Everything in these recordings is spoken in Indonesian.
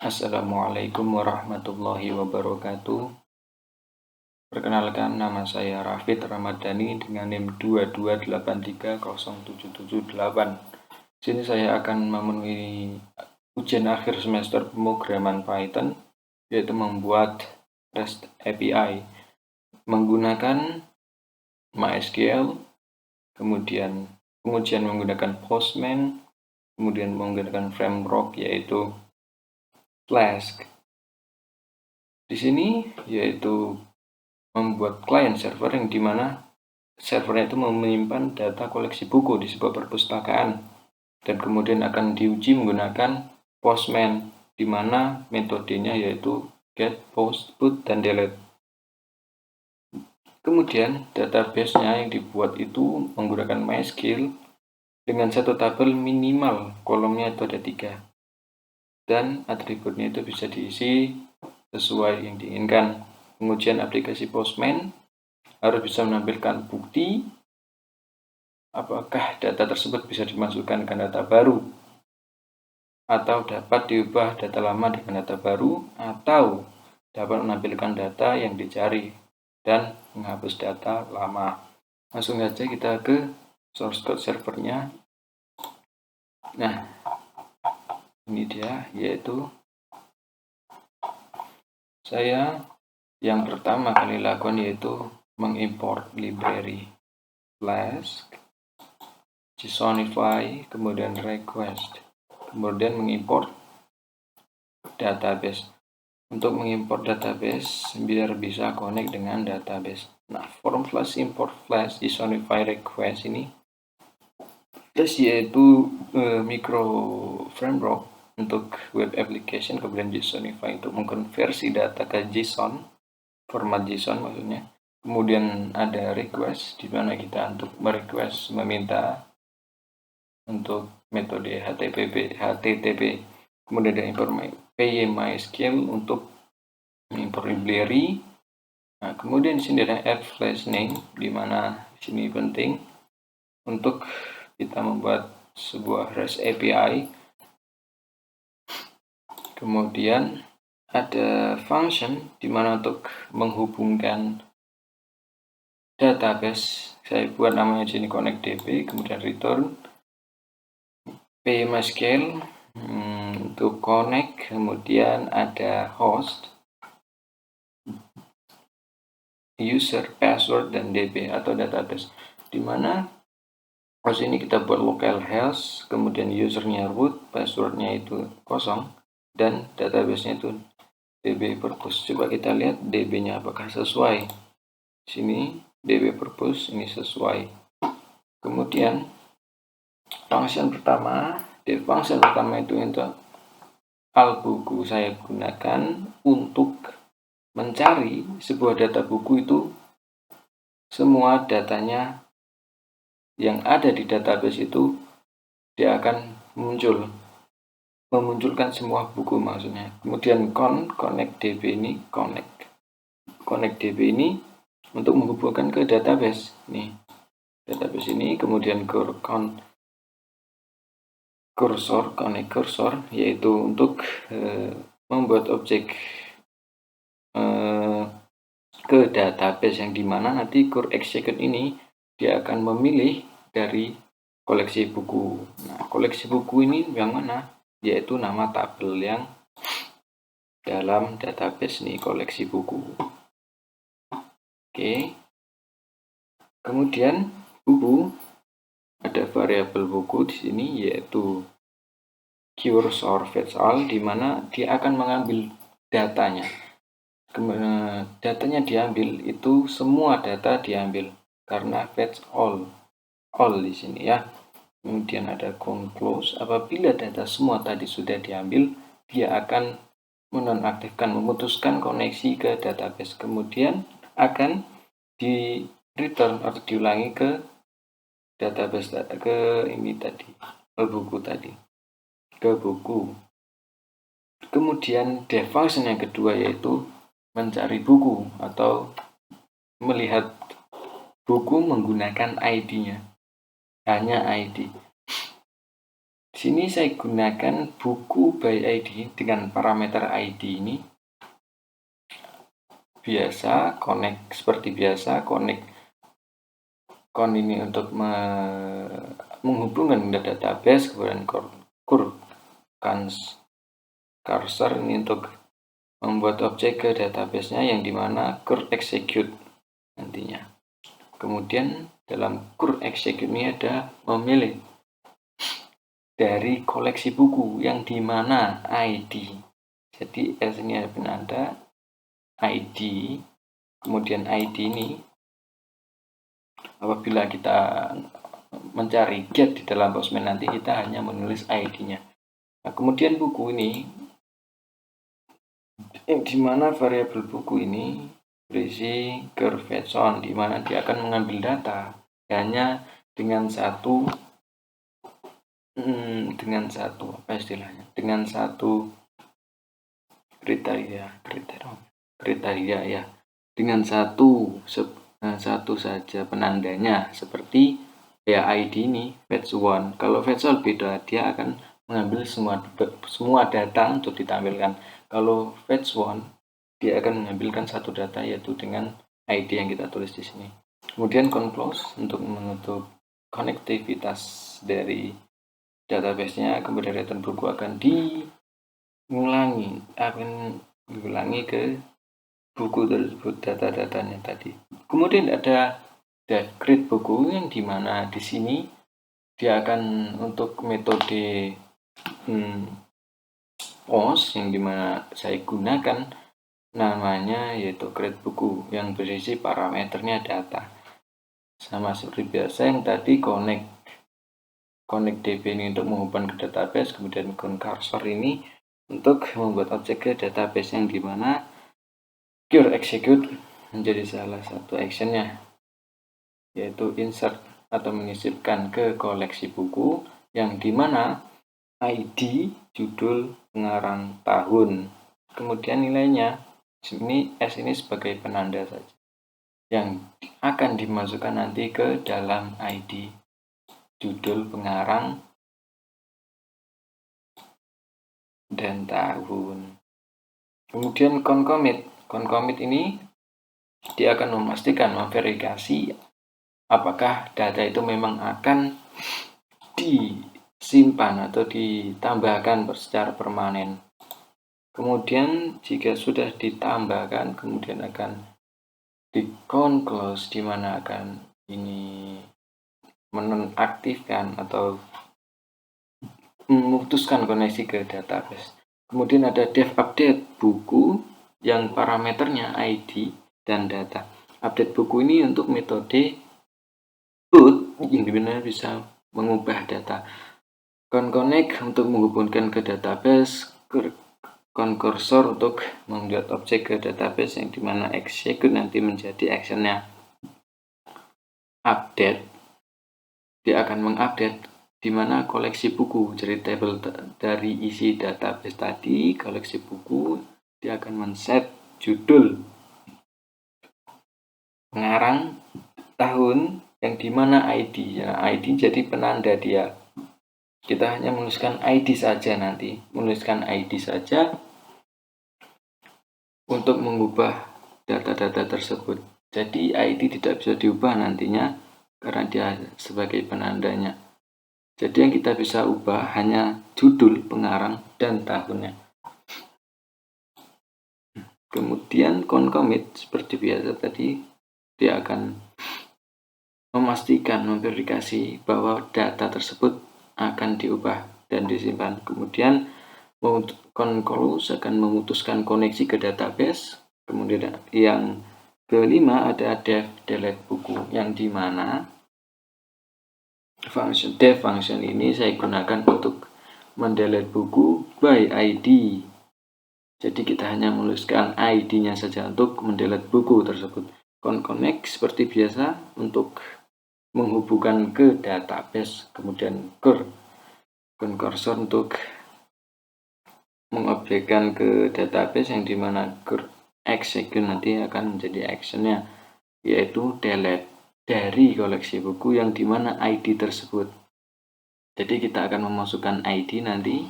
Assalamualaikum warahmatullahi wabarakatuh. Perkenalkan, nama saya Rafid Ramadhani dengan NIM 22830778. Sini saya akan memenuhi ujian akhir semester pemrograman Python, yaitu membuat REST API menggunakan MySQL, kemudian pengujian menggunakan Postman, kemudian menggunakan framework yaitu Flask. Di sini yaitu membuat client server yang dimana servernya itu menyimpan data koleksi buku di sebuah perpustakaan dan kemudian akan diuji menggunakan Postman, di mana metodenya yaitu get, post, put, dan delete. Kemudian database-nya yang dibuat itu menggunakan MySQL dengan satu tabel minimal kolomnya itu ada 3 dan atributnya itu bisa diisi sesuai yang diinginkan. Pengujian aplikasi Postman harus bisa menampilkan bukti apakah data tersebut bisa dimasukkan ke data baru atau dapat diubah data lama dengan data baru atau dapat menampilkan data yang dicari dan menghapus data lama. Langsung saja kita ke source code servernya. Nah, ini dia, yaitu saya yang pertama kali lakukan yaitu mengimport library Flask, JSONify, kemudian request, kemudian mengimport database. Untuk mengimport database biar bisa connect dengan database. Nah, form flash import flash JSONify request ini Flash yaitu micro framework untuk web application, kemudian JSONify untuk mengkonversi data ke JSON, format JSON maksudnya. Kemudian ada request di mana kita untuk merequest meminta untuk metode HTTP. Kemudian ada import PyMySQL untuk import library. Nah, kemudian di sini ada add flash name, di mana di sini penting untuk kita membuat sebuah REST API. Kemudian ada function di mana untuk menghubungkan database. Saya buat namanya sini connect.db, kemudian return PyMySQL untuk connect, kemudian ada host, user, password, dan db atau database, di mana host ini kita buat localhost, kemudian usernya root, passwordnya itu kosong, dan database-nya itu db purpose. Coba kita lihat db-nya apakah sesuai. Sini db purpose ini sesuai. Kemudian function pertama itu untuk albuku saya gunakan untuk mencari sebuah data buku itu semua datanya yang ada di database itu dia akan memunculkan semua buku maksudnya. Kemudian connect.db ini untuk menghubungkan ke database nih, database ini. Kemudian connect cursor yaitu untuk membuat objek ke database yang dimana nanti execute ini dia akan memilih dari koleksi buku. Nah, koleksi buku ini yang mana? Yaitu nama tabel yang dalam database nih, koleksi buku. Oke. Kemudian buku, ada variabel buku di sini yaitu cursor fetch all, di mana dia akan mengambil datanya. Datanya diambil itu semua data diambil karena fetch all di sini ya. Kemudian ada close, apabila data semua tadi sudah diambil, dia akan menonaktifkan, memutuskan koneksi ke database. Kemudian akan di return atau diulangi ke database, ke ini tadi, ke buku tadi, ke buku. Kemudian def function yang kedua yaitu mencari buku atau melihat buku menggunakan ID-nya, hanya ID. Di sini saya gunakan buku by ID dengan parameter ID ini. Biasa, connect seperti biasa, connect ini untuk menghubungkan database, kemudian cursor ini untuk membuat objek ke database-nya yang dimana execute nantinya. Kemudian dalam execute ini ada memilih dari koleksi buku yang dimana ID. Jadi S ini ada penanda ID, kemudian ID ini apabila kita mencari get di dalam Postman nanti kita hanya menulis ID-nya. Nah, kemudian buku ini yang dimana variabel buku ini berisi fetch-on, dimana dia akan mengambil data hanya dengan satu kriteria ya, dengan satu saja penandanya, seperti ya ID ini fetch1. Kalau fetch-all beda, dia akan mengambil semua data untuk ditampilkan. Kalau fetch1 dia akan mengambilkan satu data, yaitu dengan ID yang kita tulis di sini. Kemudian close untuk menutup konektivitas dari database-nya. Kemudian return buku akan diulangi ke buku tersebut, data-datanya tadi. Kemudian ada create buku yang dimana di sini dia akan untuk metode post yang dimana saya gunakan namanya yaitu create buku yang berisi parameternya data. Sama seperti biasa yang tadi connect DB ini untuk menghubungkan ke database, kemudian cursor ini untuk membuat objek ke database yang dimana execute menjadi salah satu actionnya, yaitu insert atau menyisipkan ke koleksi buku yang dimana ID, judul, pengarang, tahun, kemudian nilainya. Sini S ini sebagai penanda saja yang akan dimasukkan nanti ke dalam ID, judul, pengarang, dan tahun. Kemudian concommit ini dia akan memastikan, memverifikasi apakah data itu memang akan disimpan atau ditambahkan secara permanen. Kemudian jika sudah ditambahkan, kemudian akan close, di mana akan ini menonaktifkan atau memutuskan koneksi ke database. Kemudian ada dev update buku yang parameternya ID dan data. Update buku ini untuk metode boot yang dimana bisa mengubah data. Connect untuk menghubungkan ke database, cursor untuk membuat objek ke database yang dimana execute nanti menjadi actionnya. Update dia akan mengupdate di mana koleksi buku, jadi table dari isi database tadi, koleksi buku, dia akan men-set judul, pengarang, tahun, yang dimana ID. Ya, ID jadi penanda dia. Kita hanya menuliskan ID saja nanti, menuliskan ID saja untuk mengubah data-data tersebut. Jadi ID tidak bisa diubah nantinya karena dia sebagai penandanya. Jadi yang kita bisa ubah hanya judul, pengarang, dan tahunnya. Kemudian concommit seperti biasa tadi, dia akan memastikan, memverifikasi bahwa data tersebut akan diubah dan disimpan. Kemudian close akan memutuskan koneksi ke database. Kemudian yang kelima ada delete buku, yang dimana dev function ini saya gunakan untuk mendelete buku by ID. Jadi kita hanya menuliskan ID-nya saja untuk mendelete buku tersebut. Connect seperti biasa untuk menghubungkan ke database, kemudian cursor untuk mengobjekkan ke database yang dimana execute nanti akan menjadi actionnya, yaitu delete dari koleksi buku yang dimana ID tersebut. Jadi kita akan memasukkan ID nanti,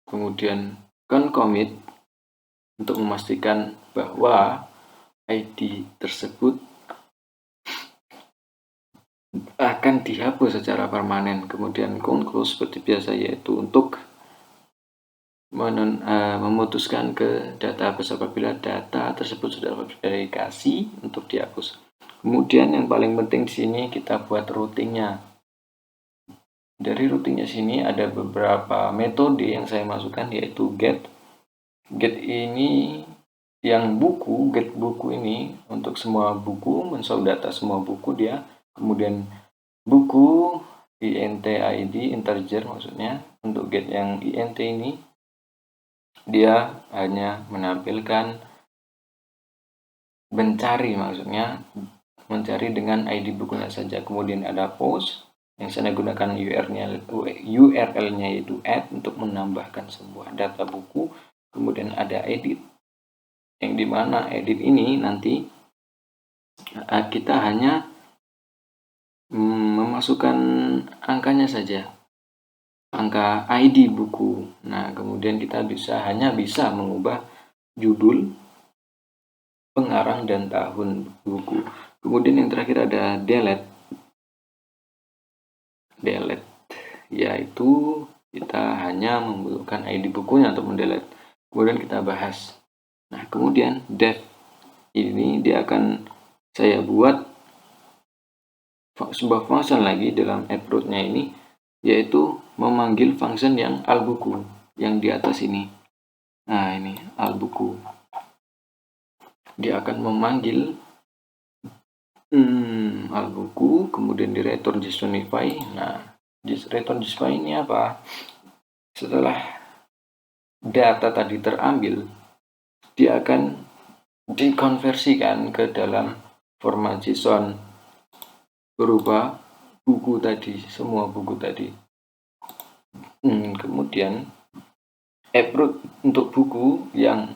kemudian commit untuk memastikan bahwa ID tersebut akan dihapus secara permanen. Kemudian conclude seperti biasa, yaitu untuk memutuskan ke database apabila data tersebut sudah terverifikasi untuk dihapus. Kemudian yang paling penting di sini kita buat routingnya. Dari routingnya sini ada beberapa metode yang saya masukkan, yaitu get. Get ini yang get buku ini untuk semua buku, mensort data semua buku dia. Kemudian buku int id integer maksudnya. Untuk get yang int ini dia hanya menampilkan mencari, maksudnya mencari dengan ID bukunya saja. Kemudian ada post yang saya gunakan URL-nya yaitu add untuk menambahkan sebuah data buku. Kemudian ada edit, yang dimana edit ini nanti kita hanya memasukkan angkanya saja, angka ID buku. Nah, kemudian kita hanya bisa mengubah judul, pengarang, dan tahun buku. Kemudian yang terakhir ada delete, yaitu kita hanya membutuhkan ID bukunya untuk mendelete. Kemudian kita bahas. Nah, kemudian def ini dia akan saya buat sebuah function lagi dalam approach-nya ini, yaitu memanggil function yang al buku yang di atas ini. Nah, ini al buku. Dia akan memanggil al buku, kemudian di return JSONify. Nah, return JSONify ini apa? Setelah data tadi terambil, dia akan dikonversikan ke dalam format JSON berupa buku tadi, semua buku tadi. Kemudian approach untuk buku yang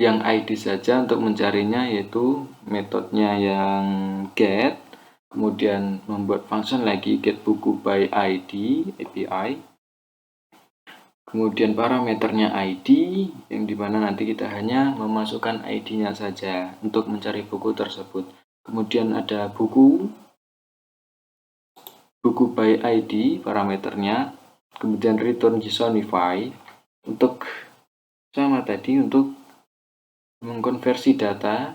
ID saja untuk mencarinya, yaitu metodenya yang get, kemudian membuat function lagi get buku by ID API. Kemudian parameternya ID, yang dimana nanti kita hanya memasukkan ID-nya saja untuk mencari buku tersebut. Kemudian ada buku by ID parameternya. Kemudian return JSONify untuk sama tadi, untuk mengkonversi data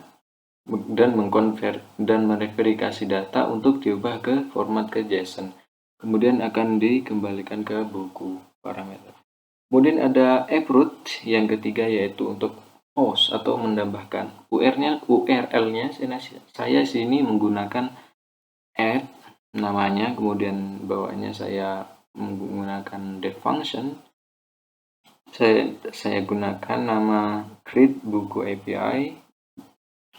dan mereverifikasi data untuk diubah ke format ke JSON. Kemudian akan dikembalikan ke buku parameter. Kemudian ada approach yang ketiga, yaitu untuk post atau menambahkan URL-nya. Saya sini menggunakan add namanya, kemudian bawahnya saya menggunakan def function. Saya gunakan nama create buku API.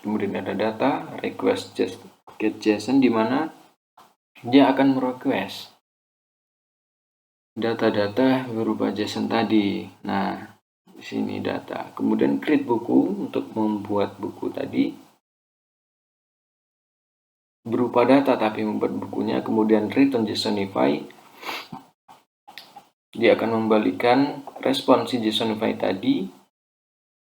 Kemudian ada data request get JSON, di mana dia akan merequest data-data berupa JSON tadi. Nah, di sini data. Kemudian create buku untuk membuat buku tadi berupa data tapi membuat bukunya. Kemudian return JSONify, dia akan membalikan respons JSONify tadi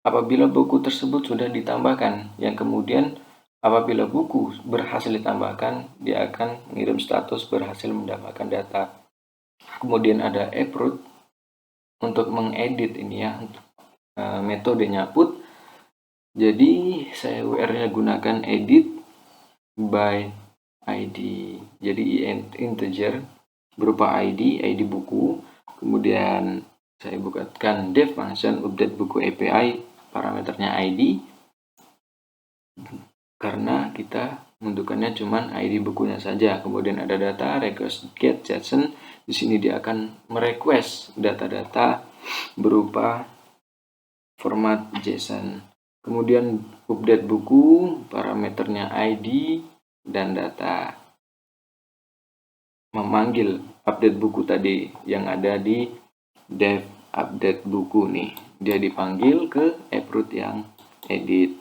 apabila buku tersebut sudah ditambahkan. Yang kemudian apabila buku berhasil ditambahkan, dia akan mengirim status berhasil mendapatkan data. Kemudian ada approach untuk mengedit ini ya, metodenya put. Jadi saya URL-nya gunakan edit by ID. Jadi integer berupa ID buku. Kemudian saya bukakan def function update buku API, parameternya ID. Karena kita membutuhkannya cuma ID bukunya saja. Kemudian ada data request get JSON. Di sini dia akan merequest data-data berupa format JSON. Kemudian update buku, parameternya ID dan data. Memanggil update buku tadi yang ada di def update buku nih. Dia dipanggil ke approach yang edit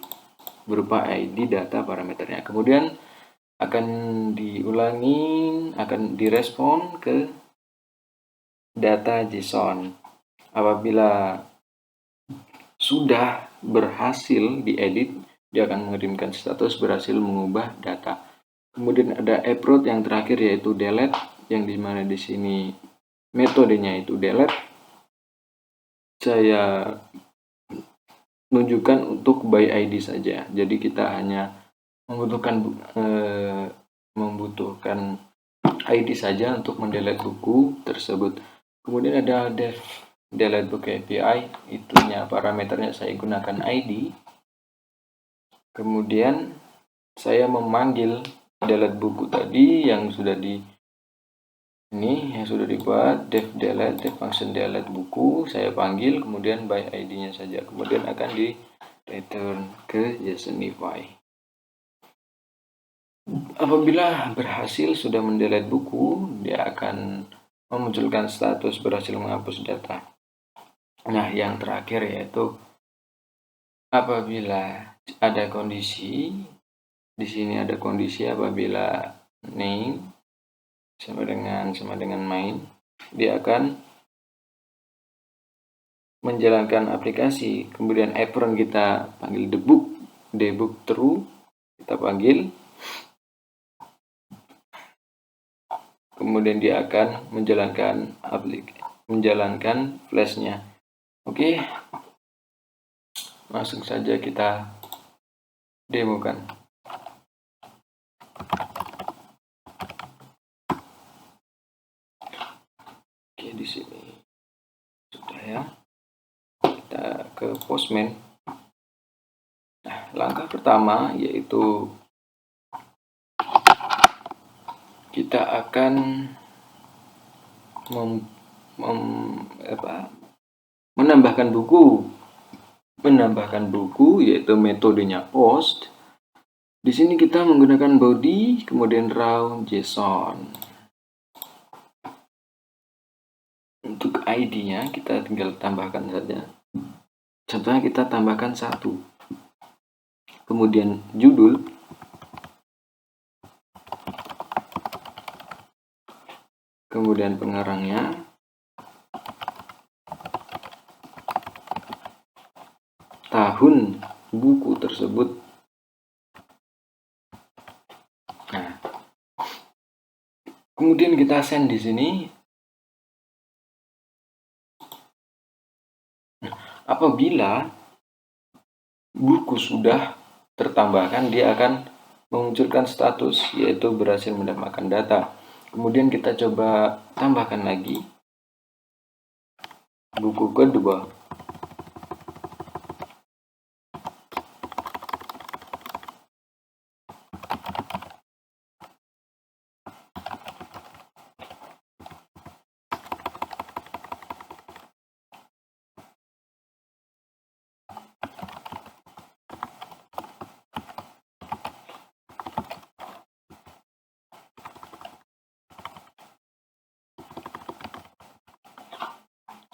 berupa ID data parameternya. Kemudian akan diulangi, akan direspon ke data JSON. Apabila sudah berhasil diedit, dia akan mengirimkan status berhasil mengubah data. Kemudian ada upload yang terakhir yaitu delete, yang dimana di sini metodenya itu delete. Saya tunjukkan untuk by ID saja. Jadi kita hanya membutuhkan ID saja untuk mendelete buku tersebut. Kemudian ada delete book API, itunya parameternya saya gunakan ID. Kemudian saya memanggil delete buku tadi yang sudah dibuat def delete, def function delete buku, saya panggil, kemudian by ID-nya saja, kemudian akan di return ke JSONify. Apabila berhasil sudah mendelete buku, dia akan memunculkan status berhasil menghapus data. Nah, yang terakhir yaitu apabila ada kondisi, di sini ada kondisi apabila name sama dengan main, dia akan menjalankan aplikasi. Kemudian apron kita panggil debug true, kita panggil. Kemudian dia akan menjalankan flashnya. Oke, langsung saja kita demokan. Oke, di sini sudah ya. Kita ke Postman. Nah, langkah pertama yaitu kita akan menambahkan buku yaitu metodenya post. Di sini kita menggunakan body, kemudian raw JSON. Untuk ID-nya kita tinggal tambahkan saja. Contohnya kita tambahkan 1. Kemudian judul, kemudian pengarangnya, tahun buku tersebut. Nah, kemudian kita send di sini. Apabila buku sudah tertambahkan, dia akan memunculkan status yaitu berhasil mendapatkan data. Kemudian kita coba tambahkan lagi buku kedua.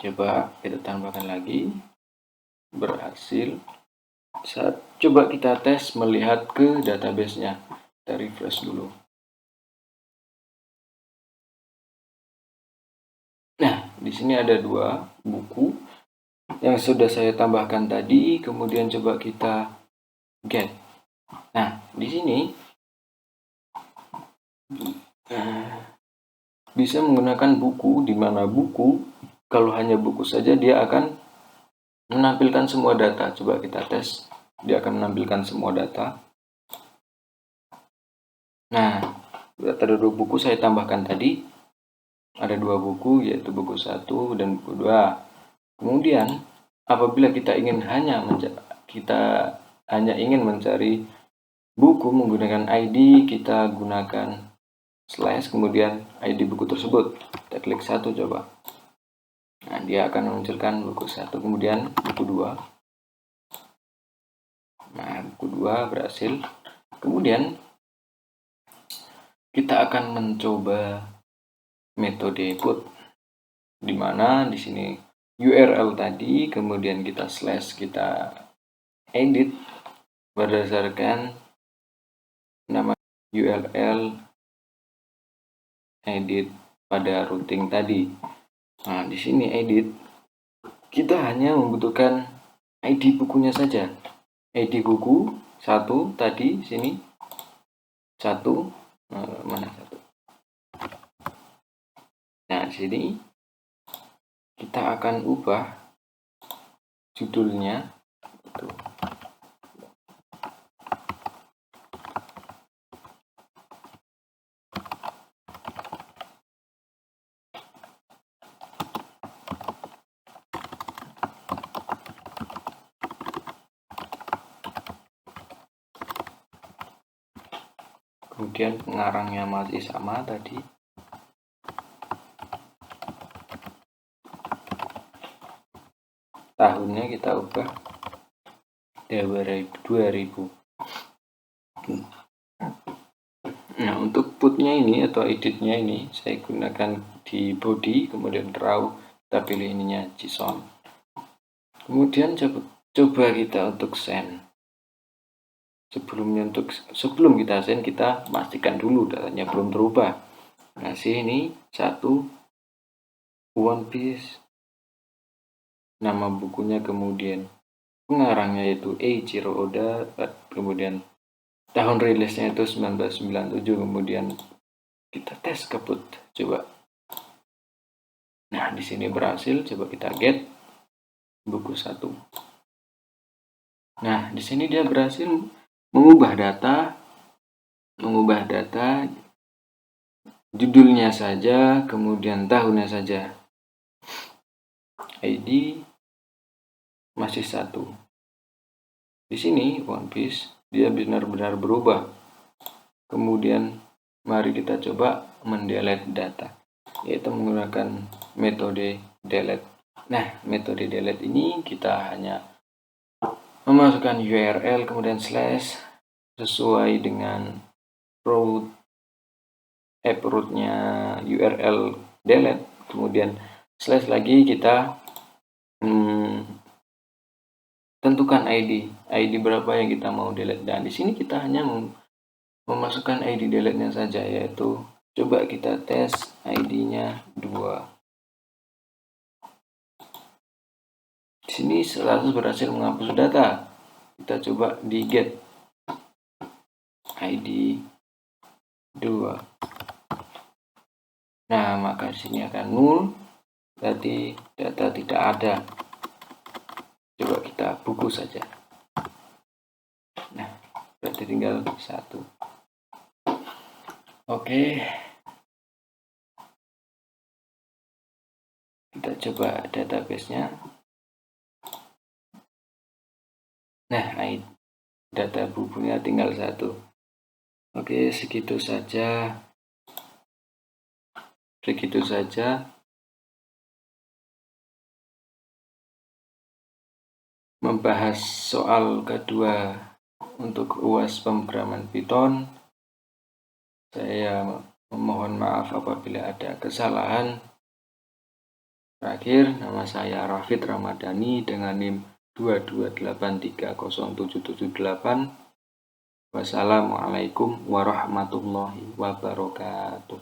Coba kita tambahkan lagi, berhasil. Coba kita tes melihat ke database-nya. Kita refresh dulu. Nah, di sini ada 2 buku yang sudah saya tambahkan tadi. Kemudian coba kita get. Nah, di sini bisa menggunakan buku, di mana buku kalau hanya buku saja dia akan menampilkan semua data. Coba kita tes, dia akan menampilkan semua data. Nah, ada 2 buku saya tambahkan tadi. Ada 2 buku, yaitu buku 1 dan buku 2. Kemudian apabila kita hanya ingin mencari buku menggunakan ID, kita gunakan slash kemudian ID buku tersebut. Kita klik 1 coba. Nah, dia akan memunculkan buku 1, kemudian buku 2. Nah, buku 2 berhasil. Kemudian kita akan mencoba metode put, di mana di sini URL tadi, kemudian kita slash, kita edit berdasarkan nama URL edit pada routing tadi. Nah, di sini edit kita hanya membutuhkan ID bukunya saja. ID buku 1 tadi sini 1 mana 1. Nah, di sini kita akan ubah judulnya itu. Kemudian pengarangnya masih sama tadi. Tahunnya kita ubah 2000. Nah, untuk putnya ini atau editnya ini saya gunakan di body, kemudian raw, kita pilih ininya JSON. Kemudian coba kita untuk send. Sebelum kita send, kita pastikan dulu datanya belum berubah. Nah, sini 1 One Piece, nama bukunya, kemudian pengarangnya yaitu Eiichiro Oda, kemudian tahun rilisnya itu 1997, kemudian kita tes kaput, coba. Nah, di sini berhasil, coba kita get buku 1. Nah, di sini dia berhasil mengubah data judulnya saja, kemudian tahunnya saja. ID masih 1. Di sini One Piece dia benar-benar berubah. Kemudian mari kita coba mendelete data, yaitu menggunakan metode delete. Nah, metode delete ini kita hanya memasukkan URL kemudian slash sesuai dengan rootnya URL delete, kemudian slash lagi kita tentukan ID berapa yang kita mau delete, dan di sini kita hanya memasukkan ID delete-nya saja, yaitu coba kita tes ID-nya 2. Di sini 100 berhasil menghapus data. Kita coba di get ID 2. Nah, maka di sini akan null, berarti data tidak ada. Coba kita buku saja. Nah, berarti tinggal 1. Oke. Kita coba database-nya. Nah, data bukunya tinggal 1. Oke, segitu saja. Membahas soal kedua untuk UAS pemrograman Python. Saya memohon maaf apabila ada kesalahan. Terakhir, nama saya Rafid Ramadhani dengan NIM 228307778. Wassalamualaikum warahmatullahi wabarakatuh.